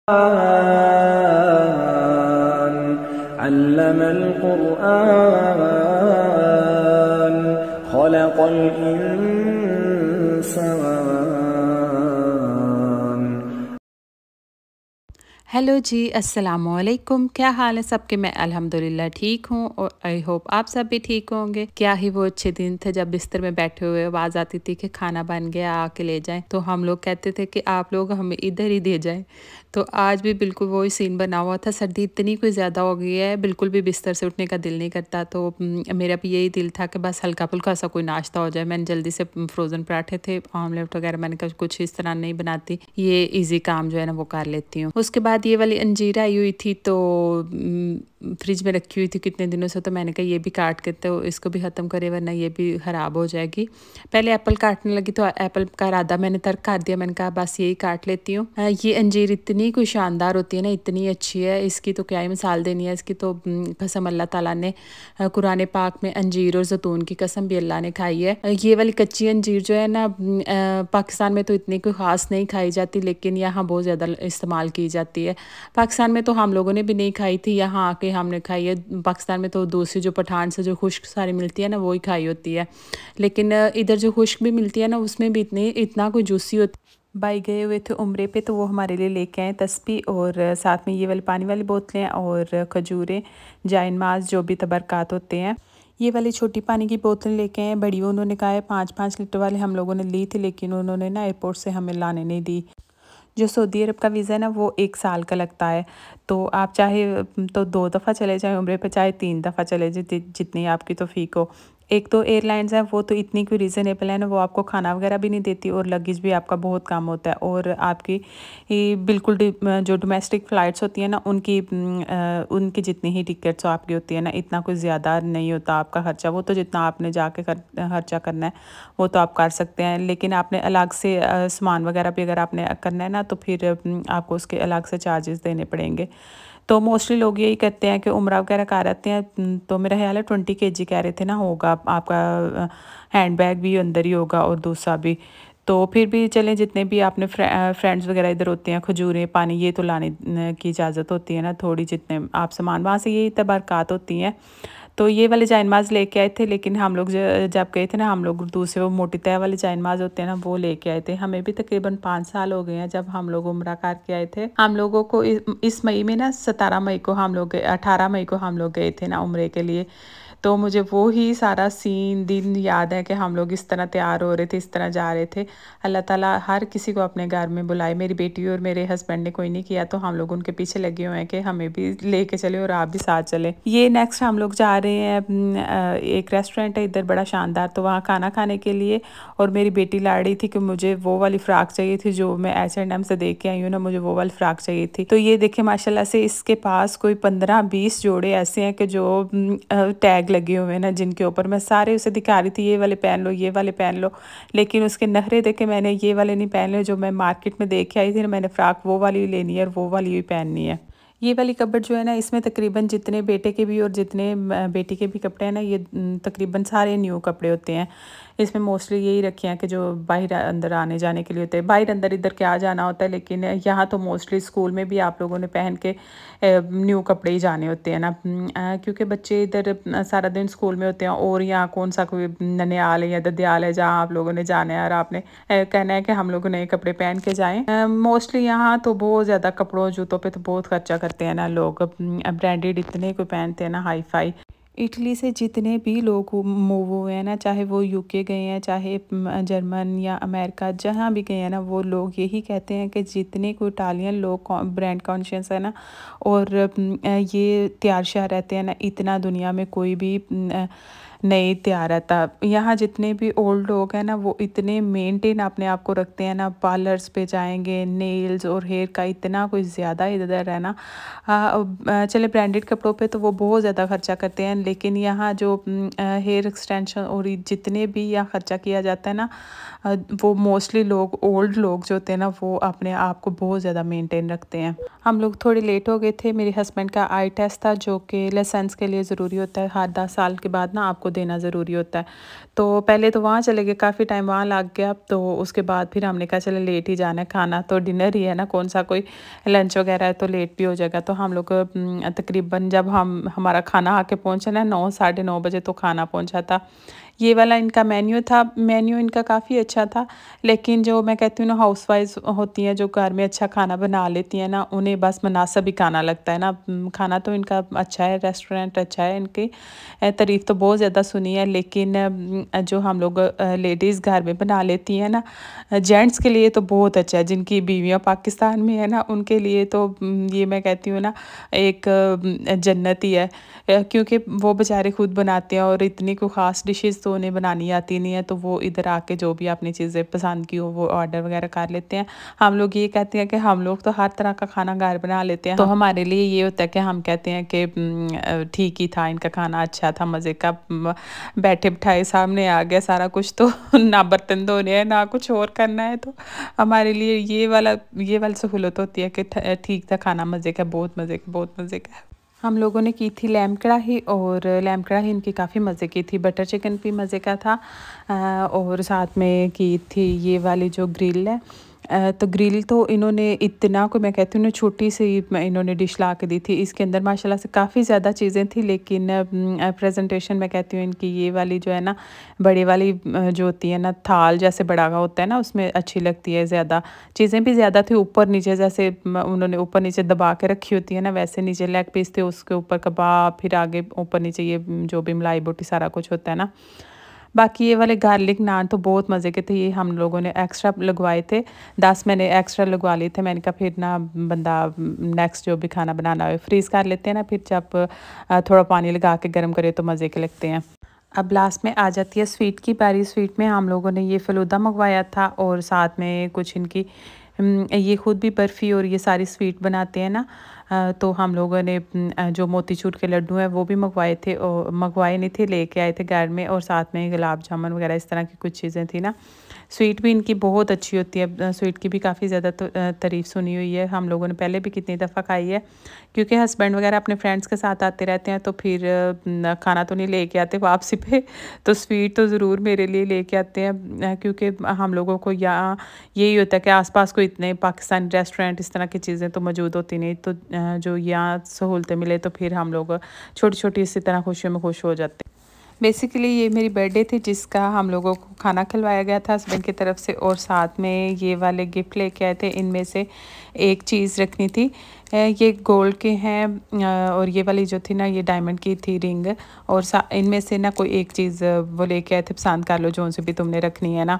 अल्लमल कुरआन खलक़ल इंसान। हेलो जी, अस्सलामुअलैकुम। क्या हाल है सबके? मैं अल्हम्दुलिल्लाह ठीक हूँ और आई होप आप सब भी ठीक होंगे। क्या ही वो अच्छे दिन थे जब बिस्तर में बैठे हुए आवाज़ आती थी कि खाना बन गया, आके ले जाएं। तो हम लोग कहते थे कि आप लोग हमें इधर ही दे जाएं। तो आज भी बिल्कुल वही सीन बना हुआ था। सर्दी इतनी कोई ज़्यादा हो गई है, बिल्कुल भी बिस्तर से उठने का दिल नहीं करता। तो मेरा भी यही दिल था कि बस हल्का फुल्का सा कोई नाश्ता हो जाए। मैंने जल्दी से फ्रोज़न पराठे थे, ऑमलेट वगैरह मैंने कहा कुछ इस तरह नहीं बनाती, ये ईजी काम जो है ना वो कर लेती हूँ। उसके बाद ये वाली अंजीर आई हुई थी तो फ्रिज में रखी हुई थी कितने दिनों से, तो मैंने कहा ये भी काट के तो इसको भी ख़त्म करे वरना ये भी ख़राब हो जाएगी। पहले एप्पल काटने लगी तो एप्पल का इरादा मैंने तर्क कर दिया, मैंने कहा बस यही काट लेती हूँ। ये अंजीर इतनी कोई शानदार होती है ना, इतनी अच्छी है, इसकी तो क्या ही मिसाल देनी है। इसकी तो कसम अल्लाह ताला ने कुरान पाक में अंजीर और जैतून की कसम भी अल्लाह ने खाई है। ये वाली कच्ची अंजीर जो है ना पाकिस्तान में तो इतनी कोई ख़ास नहीं खाई जाती, लेकिन यहाँ बहुत ज़्यादा इस्तेमाल की जाती है। पाकिस्तान में तो हम लोगों ने भी नहीं खाई थी, यहाँ आके हमने खाई है। पाकिस्तान में तो दूसरी जो पठान से जो खुश्क सारी मिलती है ना वही खाई होती है, लेकिन इधर जो खुश्क भी मिलती है ना उसमें भी इतना कोई जूसी होती। भाई गए हुए थे उम्रे पे तो वो हमारे लिए लेके आए तस्बी और साथ में ये वाली पानी वाली बोतलें और खजूरें, जाइन माज जो भी तबरकात होते हैं। ये वाली छोटी पानी की बोतलें लेके आए, बड़ी उन्होंने कहा है 5-5 लीटर वाले हम लोगों ने ली थी, लेकिन उन्होंने ना एयरपोर्ट से हमें लाने नहीं दी। जो सऊदी अरब का वीज़ा है ना वो 1 साल का लगता है, तो आप चाहे तो 2 दफ़ा चले जाएँ उम्रे पे, चाहे 3 दफ़ा चले जाए, जितनी आपकी तौफीक हो। एक तो एयरलाइंस है वो तो इतनी कोई रीज़नेबल है ना, वो आपको खाना वगैरह भी नहीं देती और लगेज भी आपका बहुत कम होता है। और आपकी बिल्कुल जो डोमेस्टिक फ़्लाइट्स होती हैं ना उनकी जितनी ही टिकट्स आपकी होती है ना, इतना कुछ ज़्यादा नहीं होता आपका ख़र्चा। वो तो जितना आपने जाके खर्चा करना है वो तो आप कर सकते हैं, लेकिन आपने अलग से सामान वगैरह भी अगर आपने करना है ना तो फिर आपको उसके अलग से चार्जेस देने पड़ेंगे। तो मोस्टली लोग यही करते हैं कि उम्रा वगैरह कर आते हैं। तो मेरा ख्याल है 20 kg कह रहे थे ना होगा आपका, हैंड बैग भी अंदर ही होगा और दूसरा भी। तो फिर भी चलें, जितने भी आपने फ्रेंड्स वगैरह इधर होते हैं, खजूरें पानी ये तो लाने की इजाज़त होती है ना थोड़ी, जितने आप सामान वहाँ से यही तबरकात होती हैं। तो ये वाले जाइनमाज़ लेके आए थे, लेकिन हम लोग जब गए थे ना, हम लोग दूसरे वो मोटी तय वाले जाइनमाज़ होते हैं ना वो लेके आए थे। हमें भी तकरीबन 5 साल हो गए हैं जब हम लोग उम्रा करके आए थे। हम लोगों को इस मई में ना 17 मई को हम लोग 18 मई को हम लोग गए थे ना उम्रे के लिए। तो मुझे वो ही सारा सीन दिन याद है कि हम लोग इस तरह तैयार हो रहे थे, इस तरह जा रहे थे। अल्लाह ताला हर किसी को अपने घर में बुलाए। मेरी बेटी और मेरे हस्बैंड ने कोई नहीं किया, तो हम लोग उनके पीछे लगे हुए हैं कि हमें भी लेके चले और आप भी साथ चले। ये नेक्स्ट हम लोग जा रहे हैं, एक रेस्टोरेंट है इधर बड़ा शानदार, तो वहाँ खाना खाने के लिए। और मेरी बेटी ला रही थी कि मुझे वो वाली फ़्राक चाहिए थी जो मैं H&M से देख के आई हूँ ना, मुझे वो वाली फ़्राक चाहिए थी। तो ये देखिए माशाल्लाह से इसके पास कोई 15-20 जोड़े ऐसे हैं कि जो टैग लगे हुए हैं ना, जिनके ऊपर मैं सारे उसे दिखा रही थी ये वाले पहन लो, ये वाले पहन लो, लेकिन उसके नखरे देखे मैंने ये वाले नहीं पहन लिए जो मैं मार्केट में देख के आई थी ना। मैंने फ़्राक वो वाली लेनी है और वो वाली भी पहननी है। ये वाली कपबोर्ड जो है ना इसमें तकरीबन जितने बेटे के भी और जितने बेटी के भी कपड़े हैं ना, ये तकरीबन सारे न्यू कपड़े होते हैं। इसमें मोस्टली यही रखे हैं कि जो बाहर अंदर आने जाने के लिए होते हैं, बाहर अंदर इधर क्या जाना होता है, लेकिन यहाँ तो मोस्टली स्कूल में भी आप लोगों ने पहन के न्यू कपड़े ही जाने होते हैं ना, क्योंकि बच्चे इधर सारा दिन स्कूल में होते हैं और यहाँ कौन सा कोई ननिहाल है या ददियाल है जहाँ आप लोगों ने जाना है और आपने कहना है कि हम लोग नए कपड़े पहन के जाएं। मोस्टली यहाँ तो बहुत ज़्यादा कपड़ों जूतों पे तो बहुत खर्चा करते हैं ना लोग, ब्रांडेड इतने कोई पहनते हैं ना हाई फाई। इटली से जितने भी लोग मूव हुए हैं ना, चाहे वो यूके गए हैं, चाहे जर्मन या अमेरिका, जहाँ भी गए हैं ना, वो लोग यही कहते हैं कि जितने कोई इटालियन लोग ब्रांड कॉन्शियस है ना और ये तैयार शाह रहते हैं ना, इतना दुनिया में कोई भी नहीं तैयार रहता। यहाँ जितने भी ओल्ड लोग हैं ना वो इतने मेंटेन अपने आप को रखते हैं ना, पार्लर्स पे जाएंगे, नेल्स और हेयर का इतना कोई ज़्यादा इधर है ना। चले ब्रांडेड कपड़ों पे तो वो बहुत ज़्यादा खर्चा करते हैं, लेकिन यहाँ जो हेयर एक्सटेंशन और जितने भी यहाँ खर्चा किया जाता है ना, वो मोस्टली लोग ओल्ड लोग जो होते हैं ना वो अपने आप को बहुत ज़्यादा मेंटेन रखते हैं। हम लोग थोड़े लेट हो गए थे। मेरे हस्बैंड का आई टेस्ट था जो कि लाइसेंस के लिए ज़रूरी होता है, हर 10 साल के बाद ना आपको देना ज़रूरी होता है। तो पहले तो वहाँ चले गए, काफ़ी टाइम वहाँ लग गया। तो उसके बाद फिर हमने कहा चलो लेट ही जाना है, खाना तो डिनर ही है ना, कौन सा कोई लंच वगैरह है तो लेट भी हो जाएगा। तो हम लोग तकरीबन जब हमारा खाना आके पहुँचा ना 9 साढ़े 9 बजे तो खाना पहुँचा था। ये वाला इनका मेन्यू था। मेन्यू इनका काफ़ी अच्छा था, लेकिन जो मैं कहती हूँ ना हाउसवाइफ़ होती हैं जो घर में अच्छा खाना बना लेती हैं ना, उन्हें बस मुनासिब ही खाना लगता है ना। खाना तो इनका अच्छा है, रेस्टोरेंट अच्छा है, इनकी तारीफ़ तो बहुत ज़्यादा सुनी है। लेकिन जो हम लोग लेडीज़ घर में बना लेती हैं ना, जेंट्स के लिए तो बहुत अच्छा है। जिनकी बीवियाँ पाकिस्तान में है ना, उनके लिए तो ये मैं कहती हूँ ना एक जन्नत ही है। क्योंकि वो बेचारे खुद बनाते हैं और इतनी कोई ख़ास डिशेज़ तो उन्हें बनानी आती नहीं है, तो वो इधर आके जो भी अपनी चीज़ें पसंद की हो वो ऑर्डर वगैरह कर लेते हैं। हम लोग ये कहते हैं कि हम लोग तो हर तरह का खाना घर बना लेते हैं, तो हमारे लिए ये होता है कि हम कहते हैं कि ठीक ही था, इनका खाना अच्छा था, मज़े का। बैठे बिठाए सामने आ गया सारा कुछ, तो ना बर्तन धोने हैं ना कुछ और करना है। तो हमारे लिए ये वाली सहूलत होती है कि ठीक था खाना, मज़े का, बहुत मज़े का, बहुत मज़े का। हम लोगों ने की थी लैम कढ़ाई, और लैम कढ़ाई इनकी काफ़ी मज़े की थी। बटर चिकन भी मज़े का था, और साथ में की थी ये वाली जो ग्रिल है। तो ग्रिल तो इन्होंने इतना को मैं कहती हूँ ना छोटी सी इन्होंने डिश ला के दी थी। इसके अंदर माशाल्लाह से काफ़ी ज़्यादा चीज़ें थी, लेकिन प्रेजेंटेशन मैं कहती हूँ इनकी ये वाली जो है ना, बड़े वाली जो होती है ना, थाल जैसे बड़ा का होता है ना, उसमें अच्छी लगती है ज़्यादा। चीज़ें भी ज़्यादा थी, ऊपर नीचे जैसे उन्होंने ऊपर नीचे दबा के रखी होती है ना, वैसे नीचे लेग पीस थे, उसके ऊपर कबाब, फिर आगे ऊपर नीचे ये जो भी मलाई बोटी सारा कुछ होता है ना। बाकी ये वाले गार्लिक नान तो बहुत मज़े के थे। ये हम लोगों ने एक्स्ट्रा लगवाए थे, 10 मैंने एक्स्ट्रा लगवा लिए थे। मैंने कहा फिर ना बंदा नेक्स्ट जो भी खाना बनाना हो फ्रीज़ कर लेते हैं ना, फिर जब थोड़ा पानी लगा के गर्म करे तो मज़े के लगते हैं। अब लास्ट में आ जाती है स्वीट की बारी। स्वीट में हम लोगों ने ये फ़लूदा मंगवाया था, और साथ में कुछ इनकी ये ख़ुद भी बर्फ़ी और ये सारी स्वीट बनाते हैं ना। तो हम लोगों ने जो मोतीचूर के लड्डू हैं वो भी मंगवाए थे, और मंगवाए नहीं थे, लेके आए थे घर में। और साथ में गुलाब जामुन वगैरह इस तरह की कुछ चीज़ें थी ना। स्वीट भी इनकी बहुत अच्छी होती है, स्वीट की भी काफ़ी ज़्यादा तारीफ़ सुनी हुई है। हम लोगों ने पहले भी कितनी दफ़ा खाई है, क्योंकि हस्बैंड वगैरह अपने फ्रेंड्स के साथ आते रहते हैं, तो फिर खाना तो नहीं लेके आते वापसी पे, तो स्वीट तो ज़रूर मेरे लिए लेके आते हैं। क्योंकि हम लोगों को यहाँ यही होता है कि आसपास कोई इतने पाकिस्तानी रेस्टोरेंट इस तरह की चीज़ें तो मौजूद होती नहीं, तो जो यहाँ सहूलतें मिले तो फिर हम लोग छोटी छोटी इसी तरह खुशियों में खुश हो जाते हैं। बेसिकली ये मेरी बर्थडे थी, जिसका हम लोगों को खाना खिलवाया गया था हस्बैंड की तरफ से, और साथ में ये वाले गिफ्ट लेके आए थे। इनमें से एक चीज़ रखनी थी, ये गोल्ड के हैं, और ये वाली जो थी ना ये डायमंड की थी रिंग। और इनमें से ना कोई एक चीज़ वो लेके आए थे, पसंद कर लो जो से भी तुमने रखनी है ना।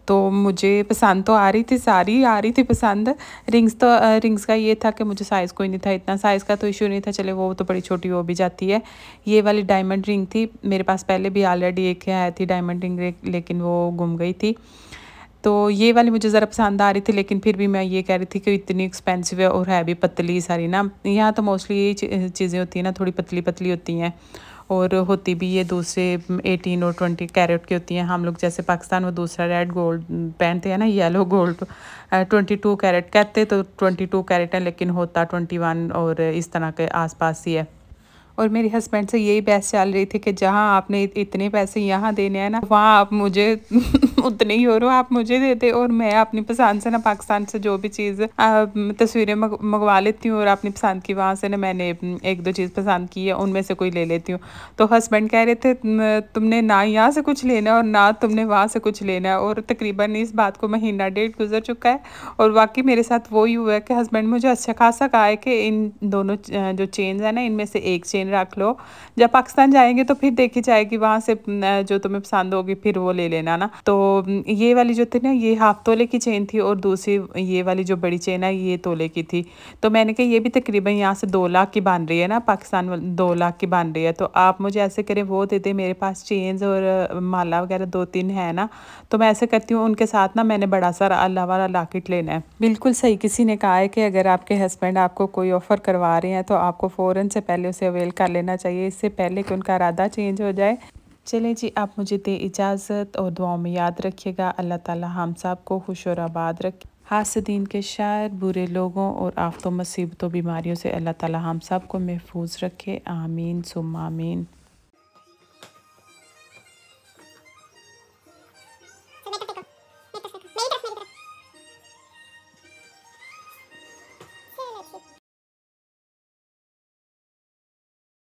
तो मुझे पसंद तो आ रही थी, सारी आ रही थी पसंद। रिंग्स का ये था कि मुझे साइज़ कोई नहीं था, इतना साइज़ का तो इशू नहीं था, चले वो तो बड़ी छोटी हो भी जाती है। ये वाली डायमंड रिंग थी, मेरे पास पहले भी ऑलरेडी एक है थी डायमंड रिंग, लेकिन वो गुम गई थी। तो ये वाली मुझे ज़रा पसंद आ रही थी, लेकिन फिर भी मैं ये कह रही थी कि इतनी एक्सपेंसिव है और है भी पतली सारी ना। यहाँ तो मोस्टली ये चीज़ें होती हैं ना, थोड़ी पतली पतली होती हैं, और होती भी ये दूसरे 18 और 20 कैरेट की होती हैं। हम लोग जैसे पाकिस्तान में दूसरा रेड गोल्ड पहनते हैं ना, येलो गोल्ड 22 कैरेट कहते, तो 22 कैरेट है, लेकिन होता 21 और इस तरह के आसपास ही है। और मेरे हस्बैंड से यही बहस चल रही थी कि जहाँ आपने इतने पैसे यहाँ देने हैं ना, वहाँ आप मुझे उतने ही हो, आप मुझे देते, और मैं अपनी पसंद से ना पाकिस्तान से जो भी चीज़ तस्वीरें मंगवा लेती हूँ, और अपनी पसंद की वहाँ से ना मैंने एक दो चीज़ पसंद की है, उनमें से कोई ले लेती हूँ। तो हस्बैंड कह रहे थे तुमने ना यहाँ से कुछ लेना है और ना तुमने वहाँ से कुछ लेना है। और तकरीबन इस बात को महीना डेढ़ गुजर चुका है, और वाकई मेरे साथ वही हुआ है कि हस्बैंड मुझे अच्छा खासा कहा है कि इन दोनों जो चेन्स है ना, इनमें से एक चेन रख लो, जब पाकिस्तान जाएंगे तो फिर देखी जाएगी, वहाँ से जो तुम्हें पसंद होगी फिर वो ले लेना ना। तो ये वाली जो थी ना ये हाफ तोले की चेन थी, और दूसरी ये वाली जो बड़ी चेन है ये तोले की थी। तो मैंने कहा ये भी तकरीबन यहाँ से 2 लाख की बन रही है ना, पाकिस्तान 2 लाख की बन रही है, तो आप मुझे ऐसे करें वो दे दे। मेरे पास चेन्स और माला वगैरह 2-3 है ना, तो मैं ऐसे करती हूँ, उनके साथ ना मैंने बड़ा सारा अल्लाह वाला लॉकेट लेना है। बिल्कुल सही किसी ने कहा है कि अगर आपके हस्बैंड आपको कोई ऑफ़र करवा रहे हैं तो आपको फ़ौरन से पहले उसे अवेल कर लेना चाहिए, इससे पहले कि उनका इरादा चेंज हो जाए। चलें जी, आप मुझे दें इजाज़त, और दुआओं में याद रखिएगा। अल्लाह ताला हम सब को खुश और आबाद रखे। हासदीन के शार, बुरे लोगों और आफ़तों मुसीबतों बीमारियों से अल्लाह ताला हम सब को महफूज रखे। आमीन सुम्मा आमीन।